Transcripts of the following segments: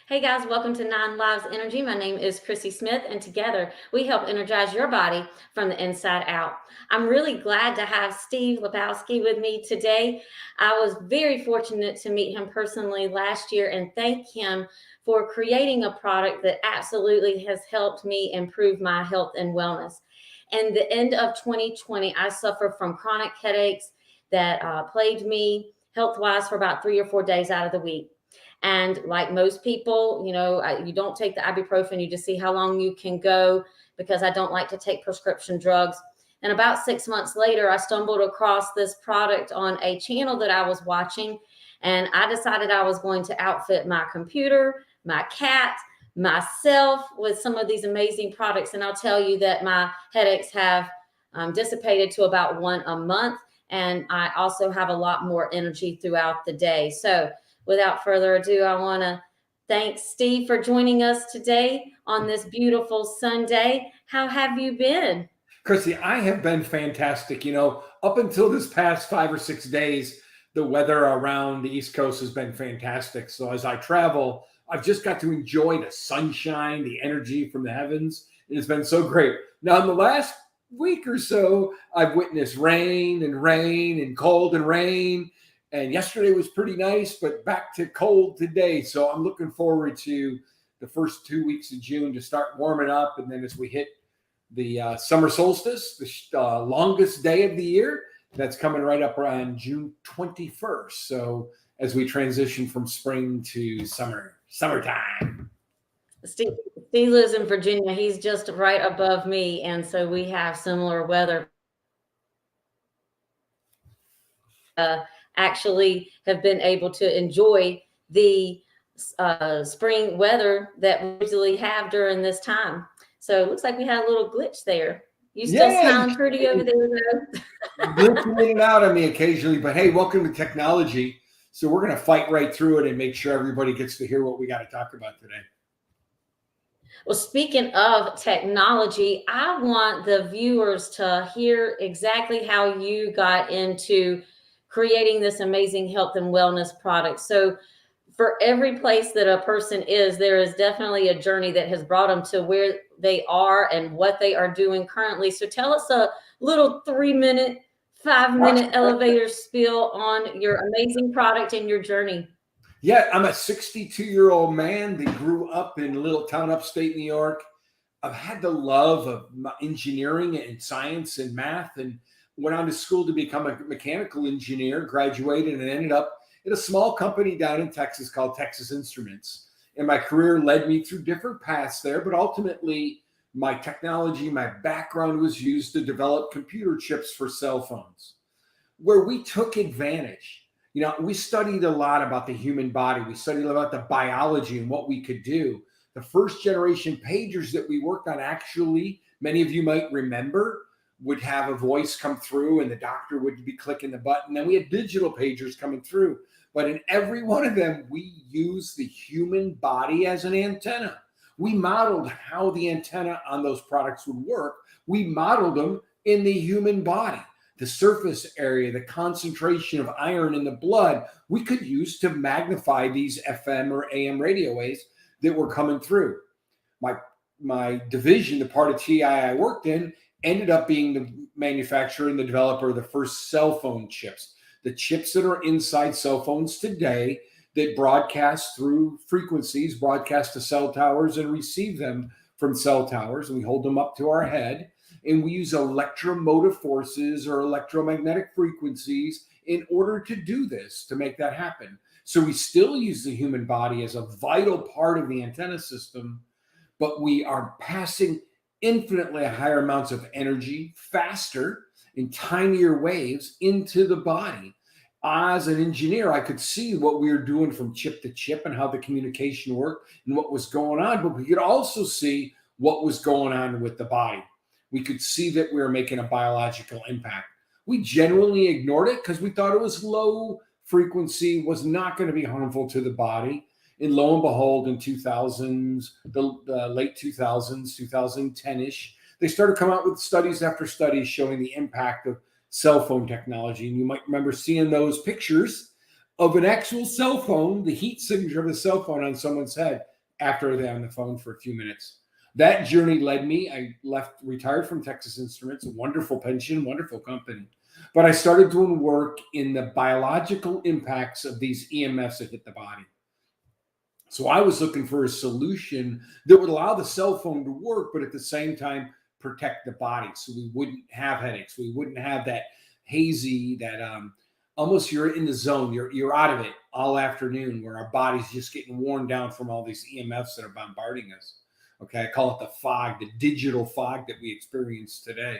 Hey guys, welcome to Nine Lives Energy. My name is Chrissy Smith, and together we help energize your body from the inside out. I'm really glad to have Steve Lepkowski with me today. I was very fortunate to meet him personally last year and thank him for creating a product that absolutely has helped me improve my health and wellness. And the end of 2020, I suffered from chronic headaches that plagued me health wise for about 3 or 4 days out of the week. And like most people, you don't take the ibuprofen, you just see how long you can go because I don't like to take prescription drugs. And about 6 months later, I stumbled across this product on a channel that I was watching. And I decided I was going to outfit my computer, my cat, myself with some of these amazing products. And I'll tell you that my headaches have dissipated to about one a month. And I also have a lot more energy throughout the day. So without further ado, I want to thank Steve for joining us today on this beautiful Sunday. How have you been? Chrissy, I have been fantastic. Up until this past 5 or 6 days, the weather around the East Coast has been fantastic. So as I travel, I've just got to enjoy the sunshine, the energy from the heavens. It has been so great. Now, in the last week or so, I've witnessed rain and cold and rain. And yesterday was pretty nice, but back to cold today. So I'm looking forward to the first 2 weeks of June to start warming up. And then as we hit the summer solstice, the longest day of the year, that's coming right up around June 21st. So as we transition from spring to summertime. Steve lives in Virginia. He's just right above me. And so we have similar weather. Actually have been able to enjoy the spring weather that we usually have during this time. So it looks like we had a little glitch there. You still smiling pretty over there, though? Glitching in and out on me occasionally, but hey, welcome to technology. So we're going to fight right through it and make sure everybody gets to hear what we got to talk about today. Well, speaking of technology, I want the viewers to hear exactly how you got into creating this amazing health and wellness product. So for every place that a person is, there is definitely a journey that has brought them to where they are and what they are doing currently. So tell us a little 3-minute, 5-minute elevator spiel on your amazing product and your journey. Yeah, I'm a 62-year-old man that grew up in a little town upstate New York. I've had the love of engineering and science and math, and went on to school to become a mechanical engineer, graduated, and ended up in a small company down in Texas called Texas Instruments. And my career led me through different paths there, but ultimately my technology, my background was used to develop computer chips for cell phones, where we took advantage. We studied a lot about the human body. We studied about the biology and what we could do. The first generation pagers that we worked on, actually, many of you might remember, would have a voice come through and the doctor would be clicking the button. Then we had digital pagers coming through. But in every one of them, we used the human body as an antenna. We modeled how the antenna on those products would work. We modeled them in the human body. The surface area, the concentration of iron in the blood, we could use to magnify these FM or AM radio waves that were coming through. My division, the part of TI I worked in, ended up being the manufacturer and the developer of the first cell phone chips. The chips that are inside cell phones today that broadcast through frequencies, broadcast to cell towers and receive them from cell towers. And we hold them up to our head. And we use electromotive forces or electromagnetic frequencies in order to do this, to make that happen. So we still use the human body as a vital part of the antenna system, but we are passing infinitely higher amounts of energy, faster, in tinier waves into the body. As an engineer, I could see what we were doing from chip to chip and how the communication worked and what was going on, but we could also see what was going on with the body. We could see that we were making a biological impact. We generally ignored it because we thought it was low frequency, was not going to be harmful to the body. And lo and behold, in 2000s, the late 2000s, 2010-ish, they started coming out with studies after studies showing the impact of cell phone technology. And you might remember seeing those pictures of an actual cell phone, the heat signature of a cell phone on someone's head. after they're on the phone for a few minutes. That journey led me. I retired from Texas Instruments, a wonderful pension, wonderful company. But I started doing work in the biological impacts of these EMFs that hit the body. So I was looking for a solution that would allow the cell phone to work, but at the same time protect the body, so we wouldn't have headaches, we wouldn't have that hazy, that almost you're in the zone, you're out of it all afternoon, where our body's just getting worn down from all these EMFs that are bombarding us. Okay, I call it the fog, the digital fog that we experience today.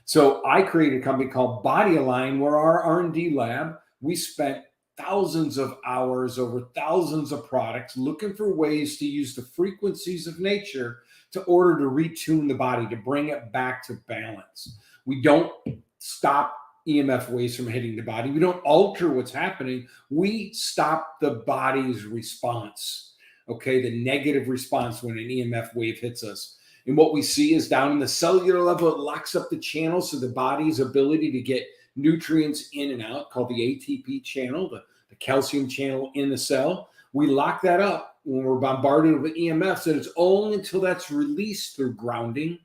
So I created a company called Body Align, where our R&D lab, we spent thousands of hours over thousands of products looking for ways to use the frequencies of nature to order to retune the body, to bring it back to balance. We don't stop EMF waves from hitting the body. We don't alter what's happening. We stop the body's response, okay? The negative response when an EMF wave hits us. And what we see is down in the cellular level, it locks up the channel, so the body's ability to get nutrients in and out, called the ATP channel, the calcium channel in the cell. We lock that up when we're bombarded with EMFs, and it's only until that's released through grounding,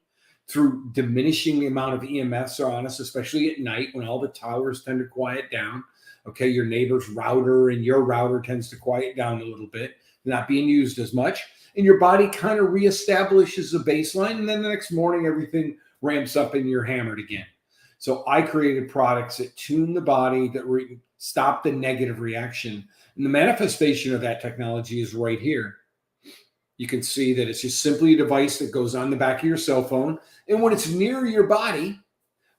through diminishing the amount of EMFs are on us, especially at night when all the towers tend to quiet down. Okay, your neighbor's router and your router tends to quiet down a little bit, not being used as much, and your body kind of reestablishes a baseline, and then the next morning everything ramps up and you're hammered again. So I created products that tune the body, that stop the negative reaction. And the manifestation of that technology is right here. You can see that it's just simply a device that goes on the back of your cell phone. And when it's near your body,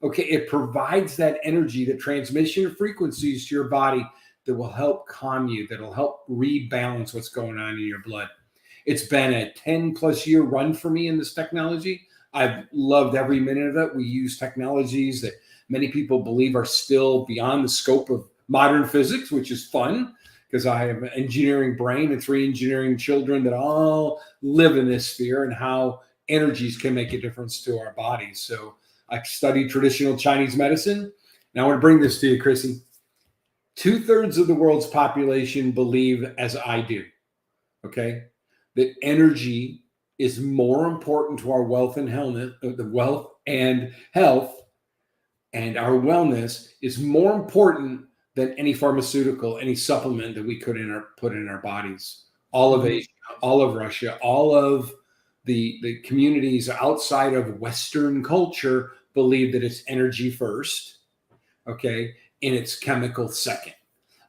okay, it provides that energy, the transmission of frequencies to your body that will help calm you, that will help rebalance what's going on in your blood. It's been a 10+ year run for me in this technology. I've loved every minute of it. We use technologies that many people believe are still beyond the scope of modern physics, which is fun because I have an engineering brain and 3 engineering children that all live in this sphere, and how energies can make a difference to our bodies. So I studied traditional Chinese medicine. Now I want to bring this to you, Chrissy. 2/3 of the world's population believe, as I do, okay, that energy is more important to our wealth and health, and our wellness is more important than any pharmaceutical, any supplement that we could put in our bodies. All of Asia, all of Russia, all of the communities outside of Western culture believe that it's energy first, okay, and it's chemical second,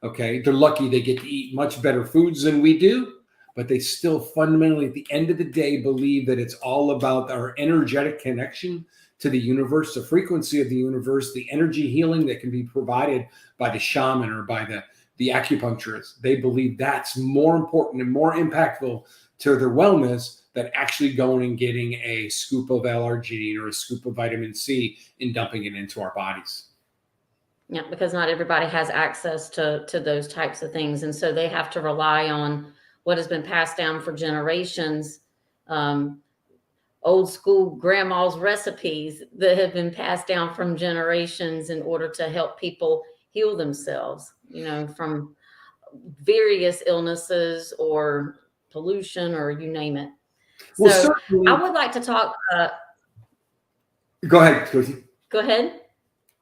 okay. They're lucky they get to eat much better foods than we do, but they still fundamentally, at the end of the day, believe that it's all about our energetic connection to the universe, the frequency of the universe, the energy healing that can be provided by the shaman or by the acupuncturist. They believe that's more important and more impactful to their wellness than actually going and getting a scoop of L-arginine or a scoop of vitamin C and dumping it into our bodies. Yeah, because not everybody has access to those types of things. And so they have to rely on what has been passed down for generations, old school grandma's recipes that have been passed down from generations in order to help people heal themselves, from various illnesses or pollution or you name it. Well, so certainly. I would like to talk. Go ahead, Chrissy. Go ahead.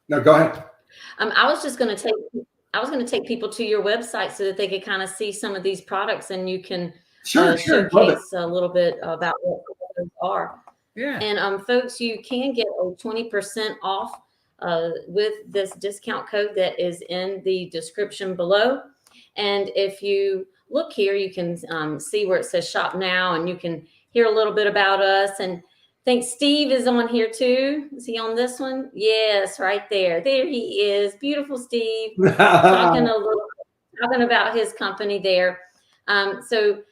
No, go ahead. I was going to take people to your website so that they could kind of see some of these products, and you can showcase a little bit about what those are. Yeah. And folks, you can get a 20% off with this discount code that is in the description below. And if you look here, you can see where it says shop now, and you can hear a little bit about us. And I think Steve is on here too. Is he on this one? Yes, right there. There he is. Beautiful Steve. talking about his company there. So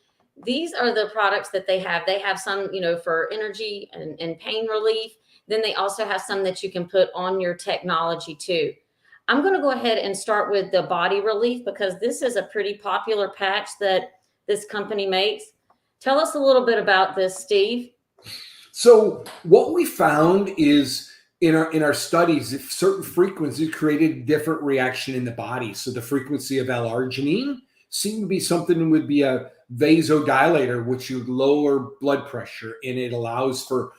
these are the products that they have. They have some, for energy and pain relief. Then they also have some that you can put on your technology too. I'm going to go ahead and start with the body relief, because this is a pretty popular patch that this company makes. Tell us a little bit about this, Steve. So what we found is in our studies, if certain frequencies created a different reaction in the body. So the frequency of L-arginine seemed to be something that would be a vasodilator, which would lower blood pressure, and it allows for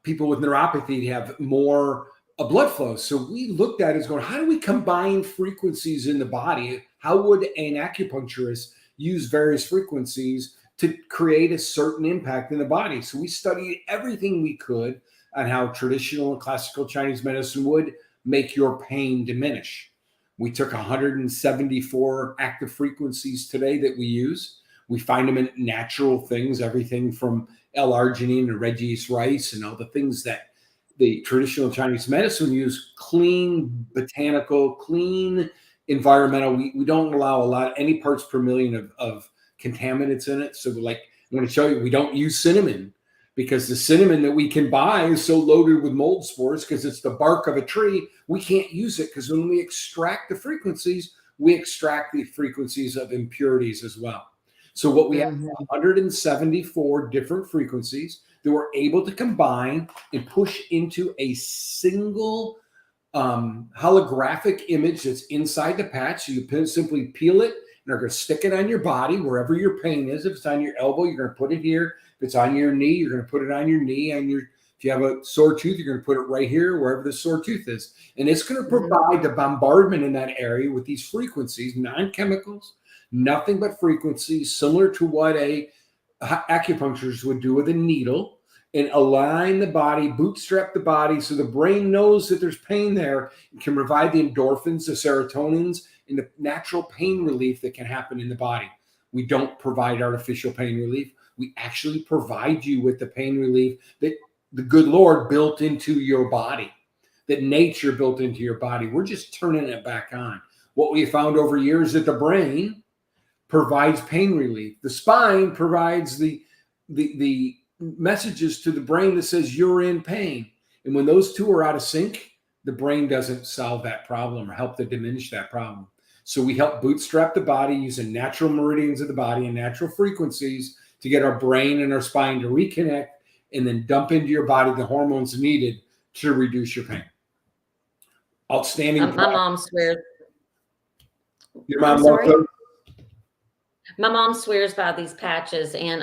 people with neuropathy to have more blood flow. So we looked at it as going, how do we combine frequencies in the body? How would an acupuncturist use various frequencies to create a certain impact in the body? So we studied everything we could on how traditional and classical Chinese medicine would make your pain diminish. We took 174 active frequencies today that we use. We find them in natural things, everything from L-arginine and red yeast rice and all the things that the traditional Chinese medicine use. Clean, botanical, clean, environmental. We don't allow any parts per million of contaminants in it. So like, I'm going to show you, we don't use cinnamon, because the cinnamon that we can buy is so loaded with mold spores because it's the bark of a tree. We can't use it because when we extract the frequencies, we extract the frequencies of impurities as well. So what we have is 174 different frequencies that we're able to combine and push into a single holographic image that's inside the patch. So you simply peel it and are going to stick it on your body wherever your pain is. If it's on your elbow, you're going to put it here. If it's on your knee, you're going to put it on your knee. If you have a sore tooth, you're going to put it right here, wherever the sore tooth is. And it's going to provide the bombardment in that area with these frequencies, non-chemicals, nothing but frequencies, similar to what a acupuncturist would do with a needle, and align the body, bootstrap the body so the brain knows that there's pain there and can provide the endorphins, the serotonins, and the natural pain relief that can happen in the body. We don't provide artificial pain relief. We actually provide you with the pain relief that the good Lord built into your body, that nature built into your body. We're just turning it back on. What we found over years is that the brain provides pain relief. The spine provides the messages to the brain that says you're in pain. And when those two are out of sync, the brain doesn't solve that problem or help to diminish that problem. So we help bootstrap the body using natural meridians of the body and natural frequencies to get our brain and our spine to reconnect, and then dump into your body the hormones needed to reduce your pain. Outstanding. My mom swears. Your mom loves them? My mom swears by these patches, and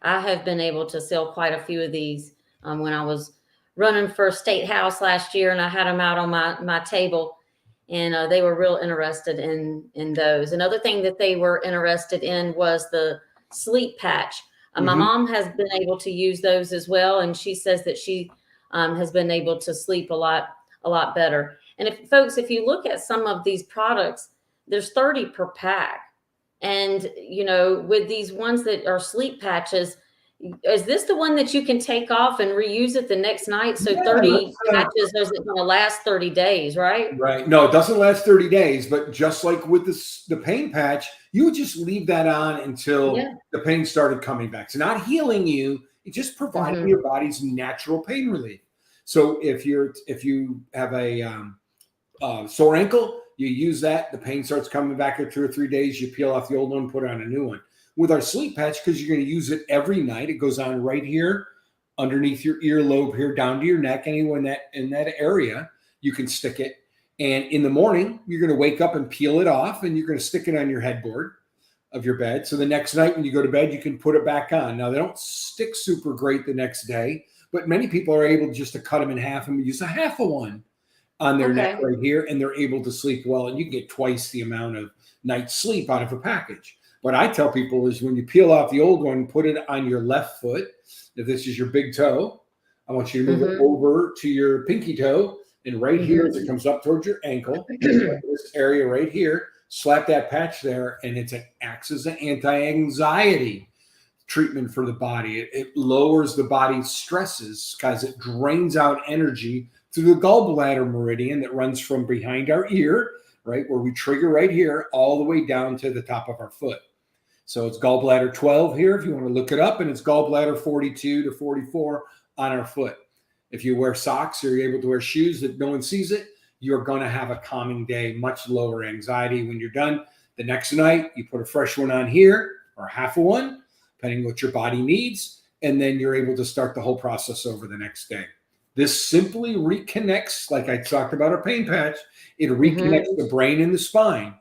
I have been able to sell quite a few of these when I was running for state house last year, and I had them out on my table, and they were real interested in those. Another thing that they were interested in was the sleep patch. My mom has been able to use those as well, and she says that she has been able to sleep a lot better. And if you look at some of these products, there's 30 per pack. And, with these ones that are sleep patches, is this the one that you can take off and reuse it the next night? So 30 patches isn't going to last 30 days, right? Right. No, it doesn't last 30 days, but just like with the pain patch, you would just leave that on until the pain started coming back. So not healing you, it just providing your body's natural pain relief. So if you have a sore ankle, you use that, the pain starts coming back in 2 or 3 days, you peel off the old one, put on a new one. With our sleep patch, because you're going to use it every night, it goes on right here, underneath your earlobe here, down to your neck, anywhere in that area, you can stick it. And in the morning, you're going to wake up and peel it off, and you're going to stick it on your headboard of your bed. So the next night when you go to bed, you can put it back on. Now, they don't stick super great the next day, but many people are able just to cut them in half and use a half of one on their neck right here, and they're able to sleep well. And you can get twice the amount of night's sleep out of a package. What I tell people is when you peel off the old one, put it on your left foot. If this is your big toe, I want you to move it over to your pinky toe. And right here, as it comes up towards your ankle, this area right here, slap that patch there, and it acts as an anti-anxiety treatment for the body. It lowers the body's stresses because it drains out energy through the gallbladder meridian that runs from behind our ear, right, where we trigger right here, all the way down to the top of our foot. So it's gallbladder 12 here, if you want to look it up, and it's gallbladder 42 to 44 on our foot. If you wear socks or you're able to wear shoes that no one sees it, you're going to have a calming day, much lower anxiety when you're done. The next night, you put a fresh one on here, or half of one, depending what your body needs, and then you're able to start the whole process over the next day. This simply reconnects, like I talked about our pain patch, it reconnects the brain and the spine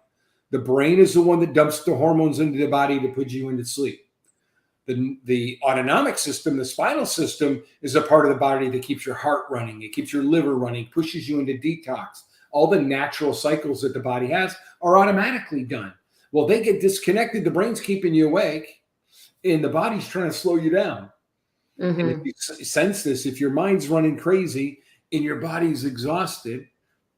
The brain is the one that dumps the hormones into the body to put you into sleep. The autonomic system, the spinal system, is a part of the body that keeps your heart running. It keeps your liver running, pushes you into detox. All the natural cycles that the body has are automatically done. Well, they get disconnected. The brain's keeping you awake, and the body's trying to slow you down. Mm-hmm. And if you sense this, if your mind's running crazy and your body's exhausted,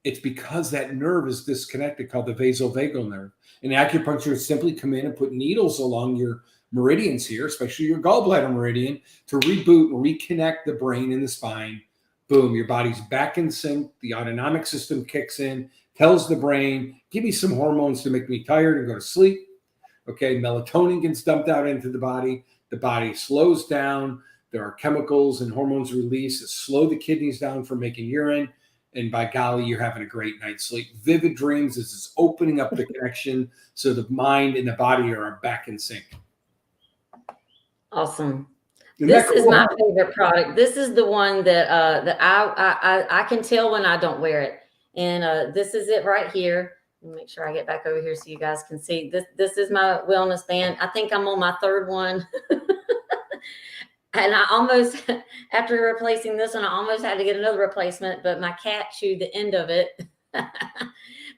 it's because that nerve is disconnected, called the vasovagal nerve. And acupuncturists simply come in and put needles along your meridians here, especially your gallbladder meridian, to reboot and reconnect the brain and the spine. Boom, your body's back in sync. The autonomic system kicks in, tells the brain, give me some hormones to make me tired and go to sleep. Okay, melatonin gets dumped out into the body. The body slows down. There are chemicals and hormones released that slow the kidneys down from making urine. And by golly, you're having a great night's sleep. Vivid dreams is it's opening up the connection so the mind and the body are back in sync. Awesome. Isn't This that is cool? my favorite product. This is the one that I can tell when I don't wear it. And this is it right here. Let me make sure I get back over here so you guys can see. This is my wellness band. I think I'm on my third one. And I almost, after replacing this one, I almost had to get another replacement, but my cat chewed the end of it.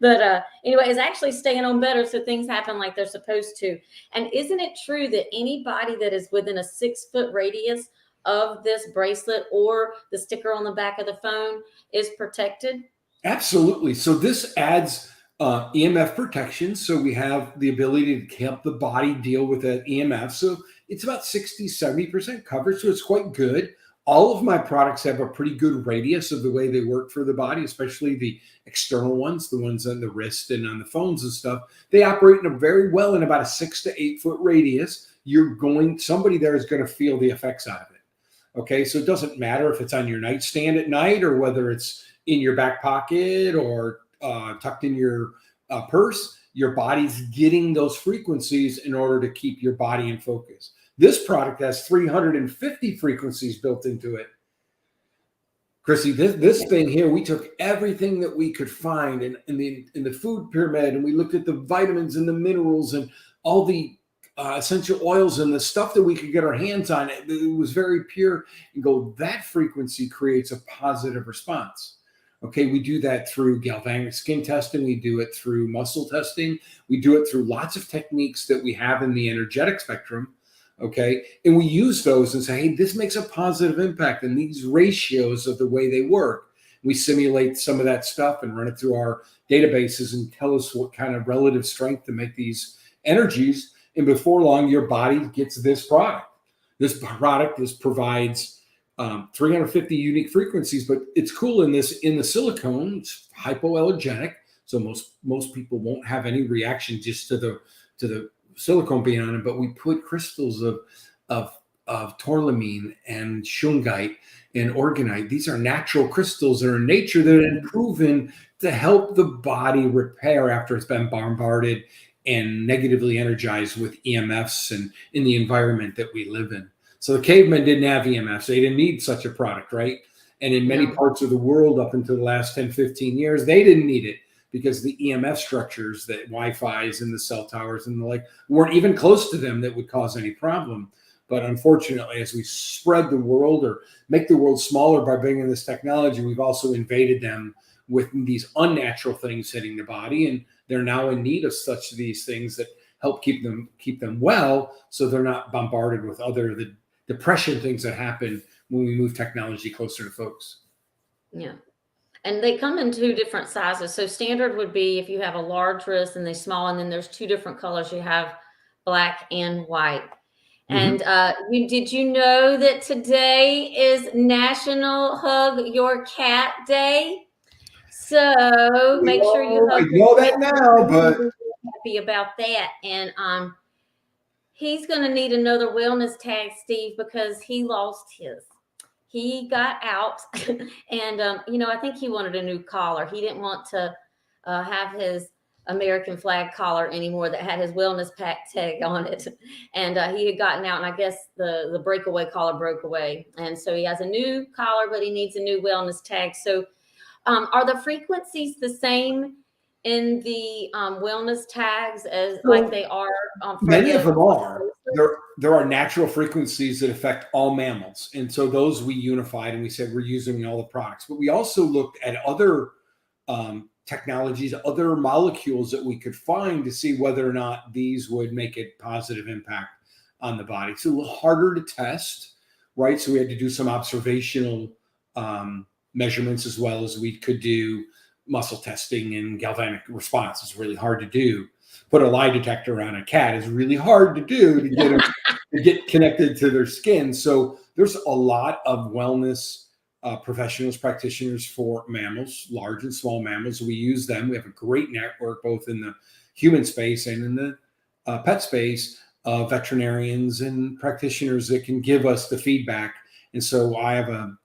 But anyway, it's actually staying on better, so things happen like they're supposed to. And isn't it true that anybody that is within a 6-foot radius of this bracelet or the sticker on the back of the phone is protected? Absolutely. So this adds EMF protection. So we have the ability to help the body deal with that EMF. So it's about 60, 70% coverage. So it's quite good. All of my products have a pretty good radius of the way they work for the body, especially the external ones, the ones on the wrist and on the phones and stuff. They operate in a very well in about a 6 to 8 foot radius. Somebody there is going to feel the effects out of it. Okay. So it doesn't matter if it's on your nightstand at night or whether it's in your back pocket or tucked in your purse. Your body's getting those frequencies in order to keep your body in focus. This product has 350 frequencies built into it. Chrissy, this thing here, we took everything that we could find in the food pyramid, and we looked at the vitamins and the minerals and all the essential oils and the stuff that we could get our hands on. It was very pure, and go, that frequency creates a positive response. Okay, we do that through galvanic skin testing. We do it through muscle testing. We do it through lots of techniques that we have in the energetic spectrum. Okay, and we use those and say, hey, this makes a positive impact. And these ratios of the way they work, we simulate some of that stuff and run it through our databases and tell us what kind of relative strength to make these energies. And before long, your body gets this product. This product provides 350 unique frequencies, but it's cool in the silicone. It's hypoallergenic, so most people won't have any reaction just to the silicone being on it. But we put crystals of tourmaline and shungite and organite. These are natural crystals that are in nature that are proven to help the body repair after it's been bombarded and negatively energized with EMFs and in the environment that we live in. So the cavemen didn't have EMFs. They didn't need such a product, right? And in many parts of the world up until the last 10, 15 years, they didn't need it because the EMF structures, the Wi-Fi's and the cell towers and the like, weren't even close to them that would cause any problem. But unfortunately, as we spread the world or make the world smaller by bringing this technology, we've also invaded them with these unnatural things hitting the body. And they're now in need of these things that help keep them well, so they're not bombarded with the depression things that happen when we move technology closer to folks. Yeah. And they come in 2 different sizes. So standard would be if you have a large wrist and they small, and then there's 2 different colors. You have black and white. And did you know that today is National Hug Your Cat Day? So make sure you hug. I know that now, but happy about that. And he's going to need another wellness tag, Steve, because he lost his. He got out, and I think he wanted a new collar. He didn't want to have his American flag collar anymore that had his wellness pack tag on it. And he had gotten out, and I guess the breakaway collar broke away. And so he has a new collar, but he needs a new wellness tag. So are the frequencies the same in the wellness tags as like So they are for many of the them are. bracelet? There are natural frequencies that affect all mammals. And so those we unified and we said we're using in all the products. But we also looked at other technologies, other molecules that we could find to see whether or not these would make a positive impact on the body. It's a little harder to test, right? So we had to do some observational measurements as well as we could do muscle testing and galvanic response. It's really hard to do. Put a lie detector on a cat is really hard to do to get them to get connected to their skin. So there's a lot of wellness professionals, practitioners for mammals, large and small mammals. We use them. We have a great network both in the human space and in the pet space of veterinarians and practitioners that can give us the feedback. And so I have a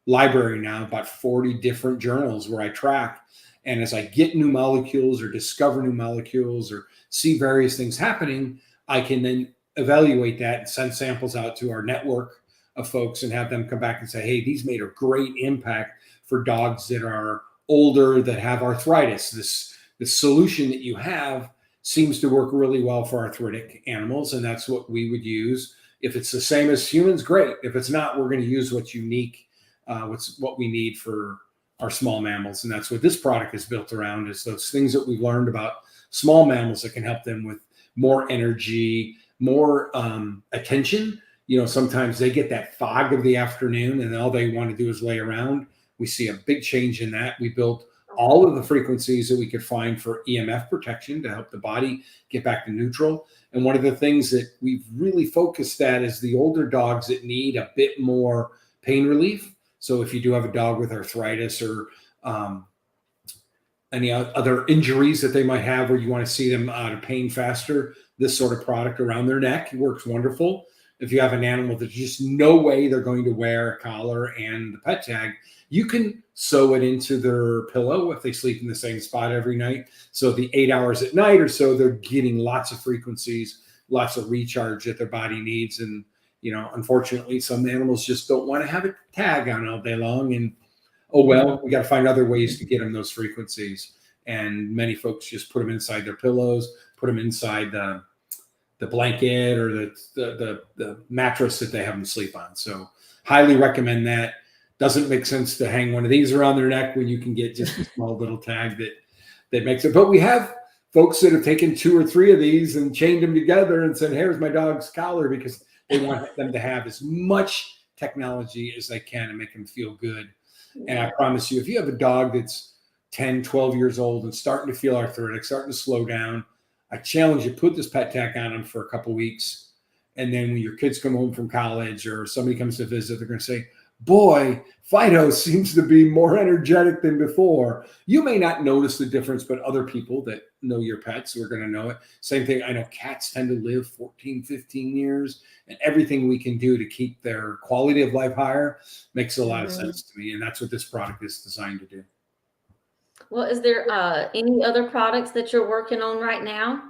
library now, about 40 different journals where I track. And as I get new molecules or discover new molecules or see various things happening, I can then evaluate that and send samples out to our network of folks and have them come back and say, hey, these made a great impact for dogs that are older, that have arthritis. This solution that you have seems to work really well for arthritic animals. And that's what we would use. If it's the same as humans, great. If it's not, we're going to use what's unique, what we need for our small mammals. And that's what this product is built around, is those things that we've learned about small mammals that can help them with more energy, more attention. You know, sometimes they get that fog of the afternoon and all they want to do is lay around. We see a big change in that. We built all of the frequencies that we could find for EMF protection to help the body get back to neutral. And one of the things that we've really focused at is the older dogs that need a bit more pain relief. So if you do have a dog with arthritis or any other injuries that they might have where you want to see them out of pain faster, this sort of product around their neck works wonderful. If you have an animal there's just no way they're going to wear a collar and the pet tag, you can sew it into their pillow if they sleep in the same spot every night. So the 8 hours at night or so, they're getting lots of frequencies, lots of recharge that their body needs. And, you know, unfortunately, some animals just don't want to have a tag on all day long. And, oh, well, we got to find other ways to get them those frequencies. And many folks just put them inside their pillows, put them inside the blanket or the mattress that they have them sleep on. So highly recommend that. Doesn't make sense to hang one of these around their neck when you can get just a small little tag that makes it. But we have folks that have taken 2 or 3 of these and chained them together and said, here's my dog's collar, because they want them to have as much technology as they can and make them feel good. And I promise you, if you have a dog that's 10, 12 years old and starting to feel arthritic, starting to slow down, I challenge you, put this pet tag on them for a couple of weeks. And then when your kids come home from college or somebody comes to visit, they're going to say, boy, Fido seems to be more energetic than before. You may not notice the difference, but other people that know your pets are going to know it. Same thing. I know cats tend to live 14, 15 years, and everything we can do to keep their quality of life higher makes a lot of sense to me. And that's what this product is designed to do. Well, is there any other products that you're working on right now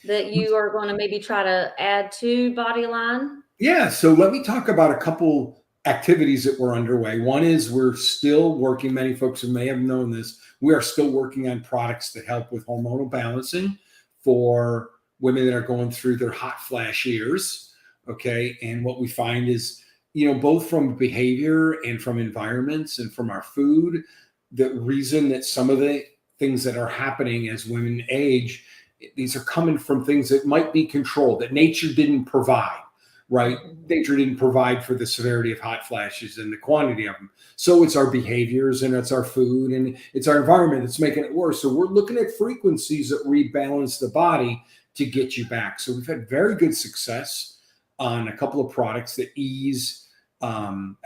that you are going to maybe try to add to Bodyline? Yeah. So let me talk about a couple activities that were underway. One is we're still working, many folks who may have known this, we are still working on products that help with hormonal balancing for women that are going through their hot flash years. Okay. And what we find is, you know, both from behavior and from environments and from our food, the reason that some of the things that are happening as women age, these are coming from things that might be controlled, that nature didn't provide, right? Nature didn't provide for the severity of hot flashes and the quantity of them. So it's our behaviors and it's our food and it's our environment that's making it worse. So we're looking at frequencies that rebalance the body to get you back. So we've had very good success on a couple of products that ease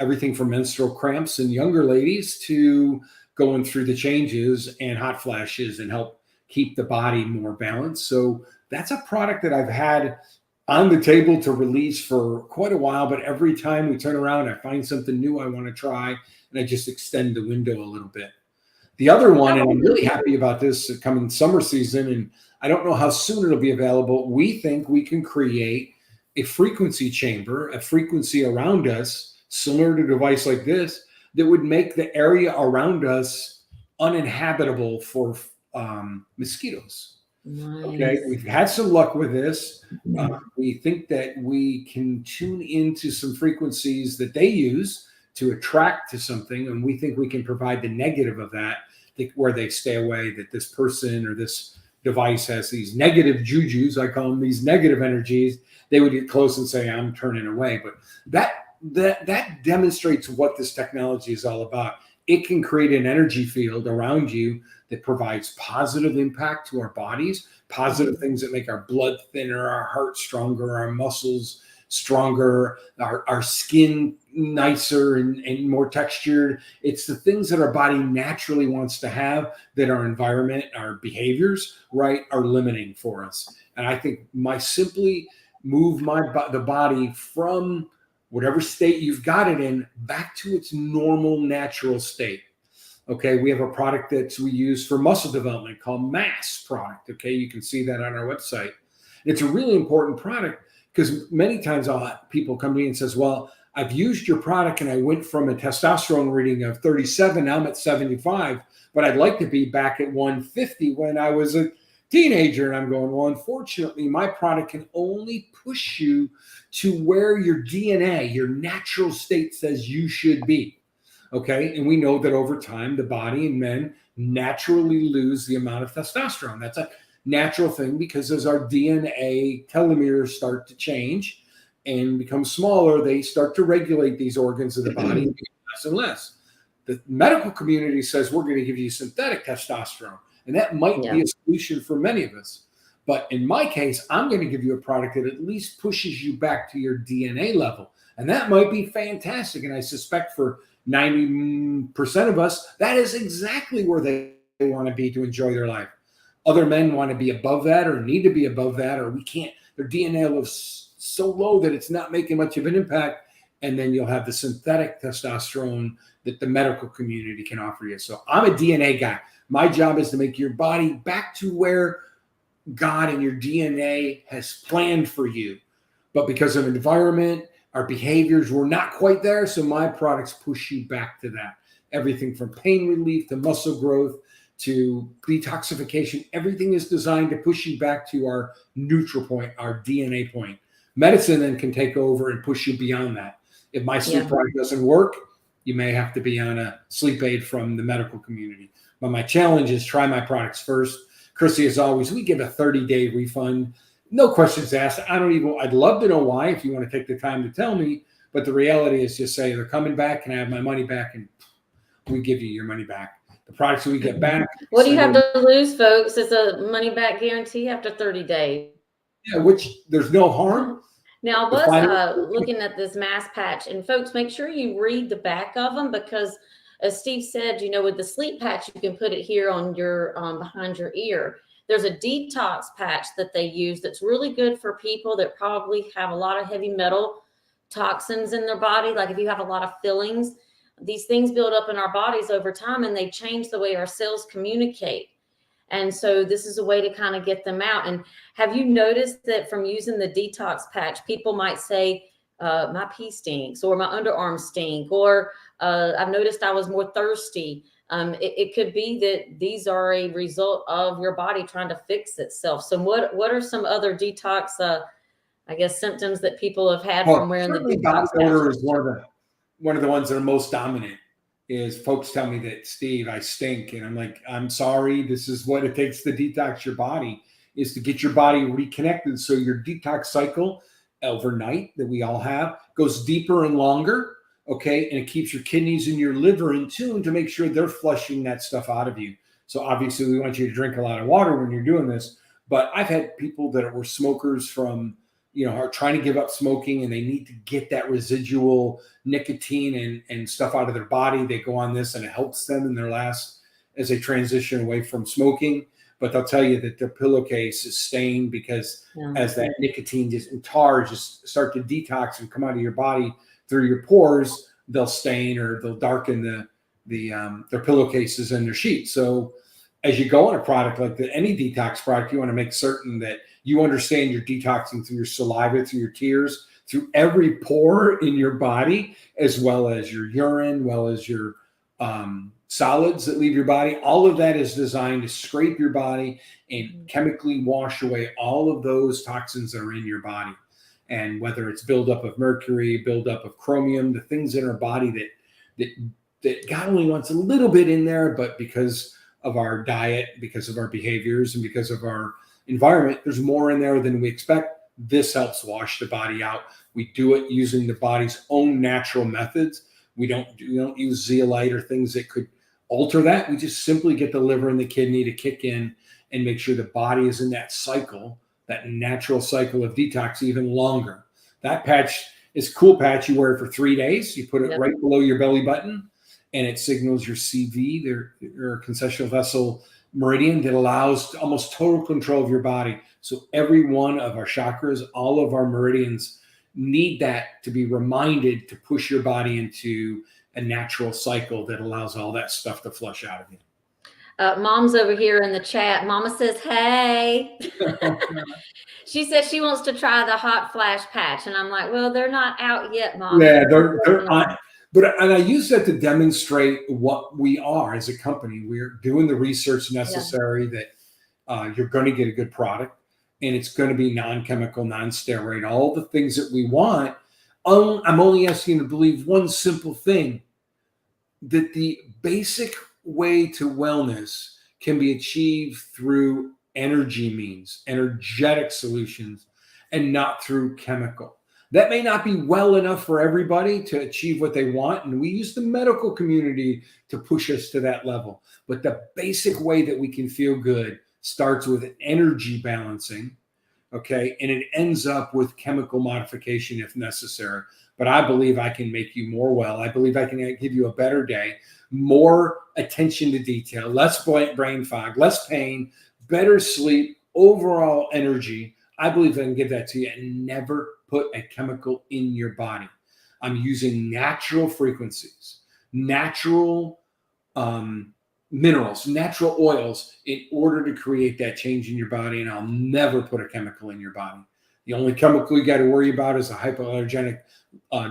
everything from menstrual cramps in younger ladies to going through the changes and hot flashes and help keep the body more balanced. So that's a product that I've had on the table to release for quite a while, but every time we turn around, I find something new I want to try, and I just extend the window a little bit. The other one, and I'm really happy about this coming summer season, and I don't know how soon it'll be available. We think we can create a frequency chamber, a frequency around us, similar to a device like this, that would make the area around us uninhabitable for mosquitoes. Okay, Nice. we've had some luck with this. We think that we can tune into some frequencies that they use to attract to something, and we think we can provide the negative of that, where they stay away, that this person or this device has these negative jujus, I call them, these negative energies. They would get close and say, I'm turning away. But that demonstrates what this technology is all about. It can create an energy field around you that provides positive impact to our bodies, positive things that make our blood thinner, our heart stronger, our muscles stronger, our skin nicer and more textured. It's the things that our body naturally wants to have that our environment, our behaviors, right, are limiting for us. And I think simply move the body from whatever state you've got it in back to its normal, natural state. Okay, we have a product that we use for muscle development called Mass product. Okay, you can see that on our website. It's a really important product because many times I'll have people come to me and says, well, I've used your product and I went from a testosterone reading of 37, now I'm at 75, but I'd like to be back at 150 when I was a teenager. And I'm going, well, unfortunately, my product can only push you to where your DNA, your natural state says you should be. Okay. And we know that over time, the body and men naturally lose the amount of testosterone. That's a natural thing because as our DNA telomeres start to change and become smaller, they start to regulate these organs of the body and become less and less. The medical community says we're going to give you synthetic testosterone, and that might be a solution for many of us. But in my case, I'm going to give you a product that at least pushes you back to your DNA level. And that might be fantastic. And I suspect for 90% of us, that is exactly where they want to be to enjoy their life. Other men want to be above that or need to be above that, or we can't. Their DNA level is so low that it's not making much of an impact. And then you'll have the synthetic testosterone that the medical community can offer you. So I'm a DNA guy. My job is to make your body back to where God and your DNA has planned for you. But because of environment, our behaviors, we're not quite there. So my products push you back to that. Everything from pain relief to muscle growth to detoxification, everything is designed to push you back to our neutral point, our DNA point. Medicine then can take over and push you beyond that. If my sleep product doesn't work, you may have to be on a sleep aid from the medical community. But my challenge is try my products first. Chrissy, as always, we give a 30-day refund. No questions asked. I'd love to know why if you want to take the time to tell me. But the reality is just say they're coming back. Can I have my money back? And we give you your money back. The products that we get back. What do you have to lose, folks? It's a money back guarantee after 30 days. Yeah, which there's no harm. Now, I was looking at this mass patch, and folks, make sure you read the back of them because, as Steve said, with the sleep patch, you can put it here on your behind your ear. There's a detox patch that they use that's really good for people that probably have a lot of heavy metal toxins in their body. Like if you have a lot of fillings, these things build up in our bodies over time and they change the way our cells communicate. And so this is a way to kind of get them out. And have you noticed that from using the detox patch, people might say, my pee stinks or my underarms stink, or I've noticed I was more thirsty. It could be that these are a result of your body trying to fix itself. So what are some other detox, symptoms that people have had from wearing the detox patch? Is one of the ones that are most dominant. Is folks tell me that, Steve, I stink. And I'm like, I'm sorry. This is what it takes to detox your body, is to get your body reconnected. So your detox cycle overnight that we all have goes deeper and longer. Okay. And it keeps your kidneys and your liver in tune to make sure they're flushing that stuff out of you. So obviously we want you to drink a lot of water when you're doing this. But I've had people that were smokers from, are trying to give up smoking and they need to get that residual nicotine and stuff out of their body. They go on this and it helps them in their as they transition away from smoking. But they'll tell you that their pillowcase is stained because as that nicotine and tar just start to detox and come out of your body through your pores, they'll stain or they'll darken their pillowcases and their sheets. So as you go on a product like any detox product, you want to make certain that you understand you're detoxing through your saliva, through your tears, through every pore in your body, as well as your urine, well as your solids that leave your body. All of that is designed to scrape your body and Mhm. chemically wash away all of those toxins that are in your body. And whether it's buildup of mercury, buildup of chromium, the things in our body that that God only wants a little bit in there, but because of our diet, because of our behaviors, and because of our environment, there's more in there than we expect. This helps wash the body out. We do it using the body's own natural methods. We don't use zeolite or things that could alter that. We just simply get the liver and the kidney to kick in and make sure the body is in that cycle, that natural cycle of detox even longer. That patch is a cool patch. You wear it for 3 days. You put it Yep. right below your belly button, and it signals your CV, your concessional vessel meridian, that allows almost total control of your body. So every one of our chakras, all of our meridians need that to be reminded to push your body into a natural cycle that allows all that stuff to flush out of you. Mom's over here in the chat. Mama says, hey. She says she wants to try the hot flash patch. And I'm like, well, they're not out yet, Mom. Yeah, they're on. But and I use that to demonstrate what we are as a company. We're doing the research Yeah. necessary that you're going to get a good product, and it's going to be non-chemical, non-steroid, all the things that we want. I'm only asking you to believe one simple thing: that the basic way to wellness can be achieved through energy means, energetic solutions, and not through chemical. That may not be well enough for everybody to achieve what they want. And we use the medical community to push us to that level. But the basic way that we can feel good starts with energy balancing. Okay. And it ends up with chemical modification if necessary. But I believe I can make you more well. I believe I can give you a better day, more attention to detail, less brain fog, less pain, better sleep, overall energy. I believe I can give that to you and never put a chemical in your body. I'm using natural frequencies, natural minerals, natural oils in order to create that change in your body. And I'll never put a chemical in your body. The only chemical you got to worry about is a hypoallergenic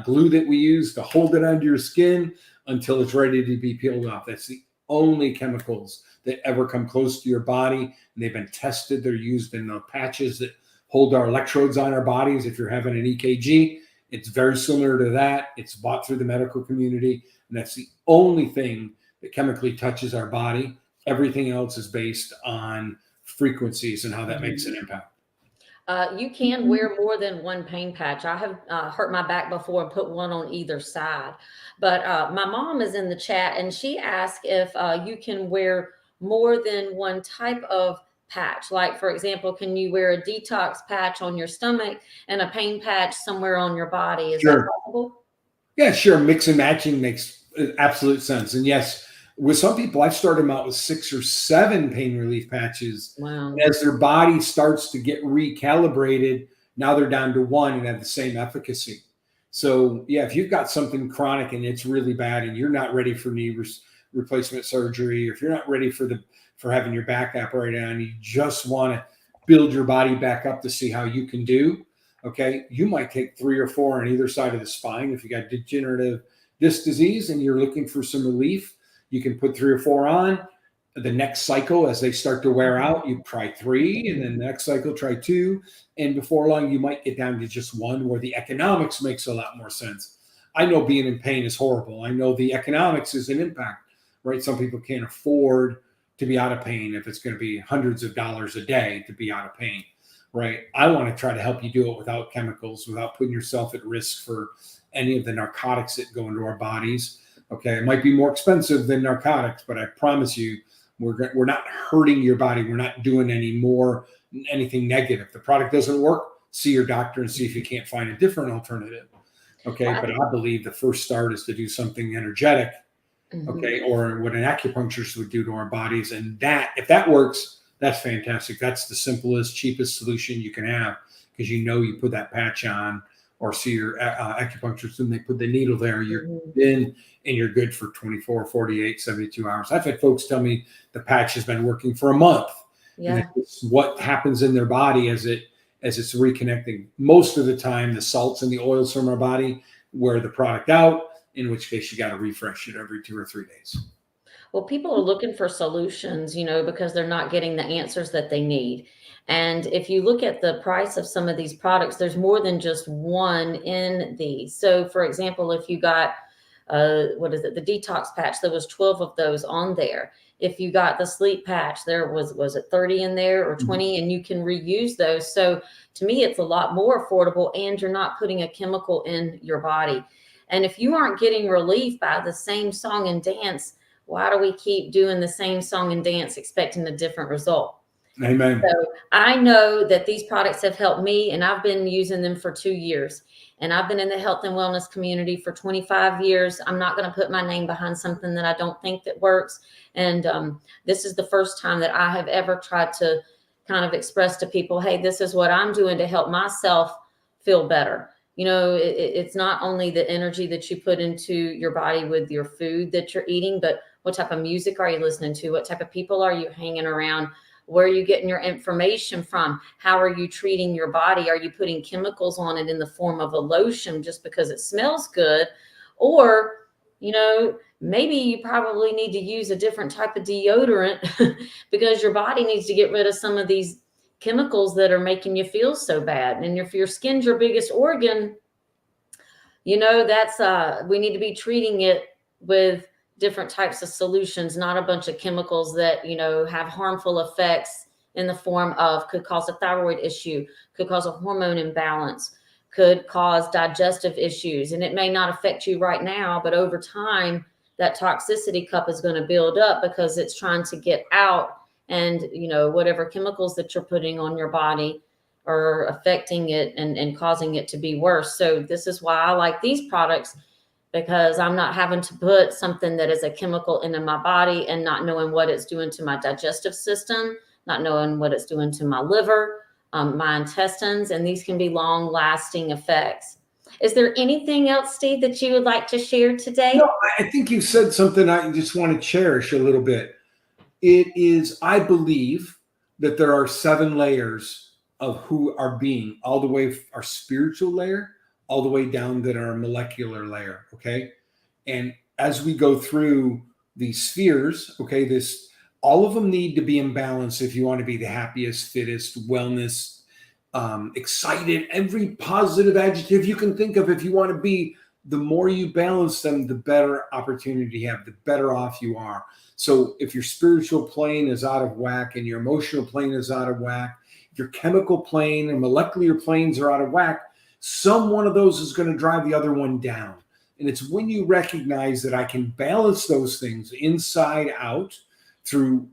glue that we use to hold it under your skin until it's ready to be peeled off. That's the only chemicals that ever come close to your body. And they've been tested. They're used in the patches that hold our electrodes on our bodies. If you're having an EKG, it's very similar to that. It's bought through the medical community. And that's the only thing that chemically touches our body. Everything else is based on frequencies and how that makes an impact. You can wear more than one pain patch. I have hurt my back before and put one on either side. But my mom is in the chat and she asked if you can wear more than one type of patch. Like, for example, can you wear a detox patch on your stomach and a pain patch somewhere on your body? Is that possible? Yeah, sure. Mix and matching makes absolute sense. And yes, with some people, I've started them out with 6 or 7 pain relief patches. Wow. As their body starts to get recalibrated, now they're down to 1 and have the same efficacy. So yeah, if you've got something chronic and it's really bad and you're not ready for knee replacement surgery, or if you're not ready for having your back operated on, you just want to build your body back up to see how you can do. Okay, you might take 3 or 4 on either side of the spine. If you got degenerative disc disease and you're looking for some relief, you can put 3 or 4 on. The next cycle, as they start to wear out, you try 3, and then the next cycle, try 2. And before long, you might get down to just 1, where the economics makes a lot more sense. I know being in pain is horrible. I know the economics is an impact, right? Some people can't afford to be out of pain if it's going to be hundreds of dollars a day to be out of pain, right? I want to try to help you do it without chemicals, without putting yourself at risk for any of the narcotics that go into our bodies. Okay, it might be more expensive than narcotics, but I promise you, we're not hurting your body. We're not doing anything negative. The product doesn't work, see your doctor and see if you can't find a different alternative. Okay, but I believe the first start is to do something energetic, okay, or what an acupuncturist would do to our bodies. And that, if that works, that's fantastic. That's the simplest, cheapest solution you can have, because you put that patch on or see your acupuncturist and they put the needle there, you're in and you're good for 24, 48, 72 hours. I've had folks tell me the patch has been working for a month. Yeah. And it's what happens in their body as it's reconnecting. Most of the time, the salts and the oils from our body wear the product out, in which case you got to refresh it every 2 or 3 days. Well, people are looking for solutions, because they're not getting the answers that they need. And if you look at the price of some of these products, there's more than just one in these. So, for example, if you got, what is it, the detox patch, there was 12 of those on there. If you got the sleep patch, there was it 30 in there or 20, and you can reuse those. So to me, it's a lot more affordable, and you're not putting a chemical in your body. And if you aren't getting relief by the same song and dance, why do we keep doing the same song and dance expecting a different result? Amen. So I know that these products have helped me, and I've been using them for 2 years. And I've been in the health and wellness community for 25 years. I'm not going to put my name behind something that I don't think that works. And this is the first time that I have ever tried to kind of express to people, hey, this is what I'm doing to help myself feel better. It's not only the energy that you put into your body with your food that you're eating, but what type of music are you listening to? What type of people are you hanging around? Where are you getting your information from? How are you treating your body? Are you putting chemicals on it in the form of a lotion just because it smells good? Or, maybe you probably need to use a different type of deodorant because your body needs to get rid of some of these chemicals that are making you feel so bad. And if your skin's your biggest organ, that's we need to be treating it with different types of solutions, not a bunch of chemicals that have harmful effects in the form of, could cause a thyroid issue, could cause a hormone imbalance, could cause digestive issues. And it may not affect you right now, but over time that toxicity cup is going to build up because it's trying to get out. And whatever chemicals that you're putting on your body are affecting it and causing it to be worse. So this is why I like these products, because I'm not having to put something that is a chemical into my body and not knowing what it's doing to my digestive system, not knowing what it's doing to my liver, my intestines, and these can be long lasting effects. Is there anything else, Steve, that you would like to share today? No, I think you said something I just want to cherish a little bit. It is, I believe that there are 7 layers of who our being, all the way our spiritual layer, all the way down to our molecular layer. Okay. And as we go through these spheres, okay, all of them need to be in balance if you want to be the happiest, fittest, wellness, excited, every positive adjective you can think of. If you want to be, the more you balance them, the better opportunity you have, the better off you are. So if your spiritual plane is out of whack and your emotional plane is out of whack, if your chemical plane and molecular planes are out of whack, some one of those is going to drive the other one down. And it's when you recognize that I can balance those things inside out through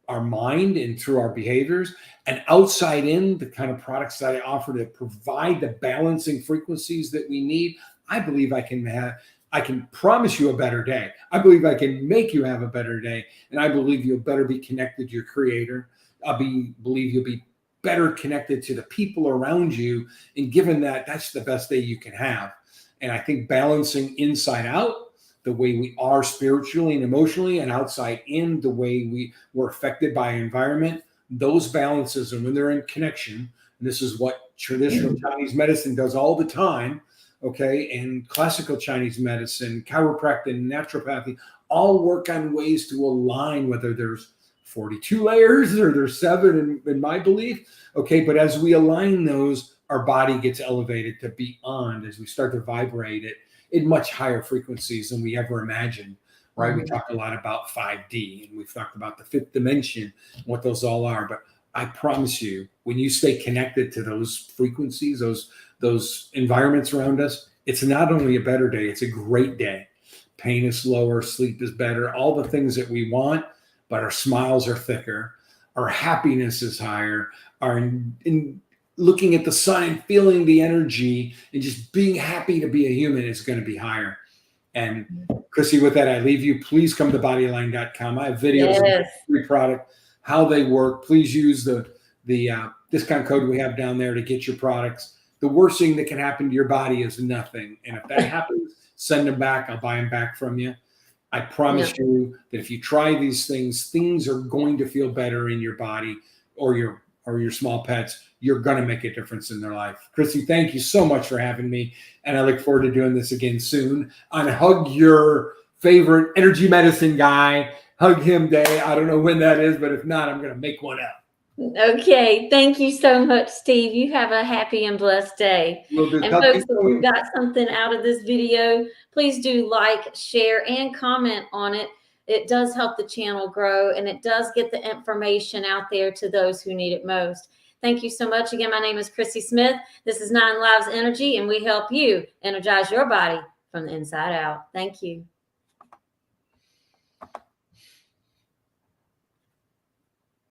our mind and through our behaviors, and outside in, the kind of products that I offer to provide the balancing frequencies that we need, I believe I can promise you a better day. I believe I can make you have a better day. And I believe you'll better be connected to your creator. Believe you'll be better connected to the people around you. And given that, that's the best day you can have. And I think balancing inside out, the way we are spiritually and emotionally, and outside in, the way we're affected by environment, those balances, and when they're in connection, and this is what traditional Chinese medicine does all the time, okay, and classical Chinese medicine, chiropractic, and naturopathy, all work on ways to align, whether there's 42 layers or there's 7 in my belief, okay, but as we align those, our body gets elevated to beyond, as we start to vibrate it in much higher frequencies than we ever imagined, right? Mm-hmm. We talk a lot about 5D, and we've talked about the 5th dimension, what those all are. But I promise you, when you stay connected to those frequencies, those environments around us, it's not only a better day, it's a great day. Pain is lower, sleep is better, all the things that we want, but our smiles are thicker, our happiness is higher, our in looking at the sun and feeling the energy and just being happy to be a human is going to be higher. And Chrissy, with that, I leave you. Please come to bodyalign.com. I have videos of every product, how they work. Please use the discount code we have down there to get your products. The worst thing that can happen to your body is nothing. And if that happens, send them back. I'll buy them back from you. I promise you that if you try these things, things are going to feel better in your body or your small pets. You're going to make a difference in their life. Chrissy, thank you so much for having me. And I look forward to doing this again soon. And hug your favorite energy medicine guy Hug Him Day. I don't know when that is, but if not, I'm going to make one up. Okay, thank you so much, Steve. You have a happy and blessed day. We'll do. And Talk to you folks, if you soon. got something out of this video, please do like, share, and comment on it. It does help the channel grow, and it does get the information out there to those who need it most. Thank you so much. Again, my name is Chrissy Smith. This is Nine Lives Energy, and we help you energize your body from the inside out. Thank you.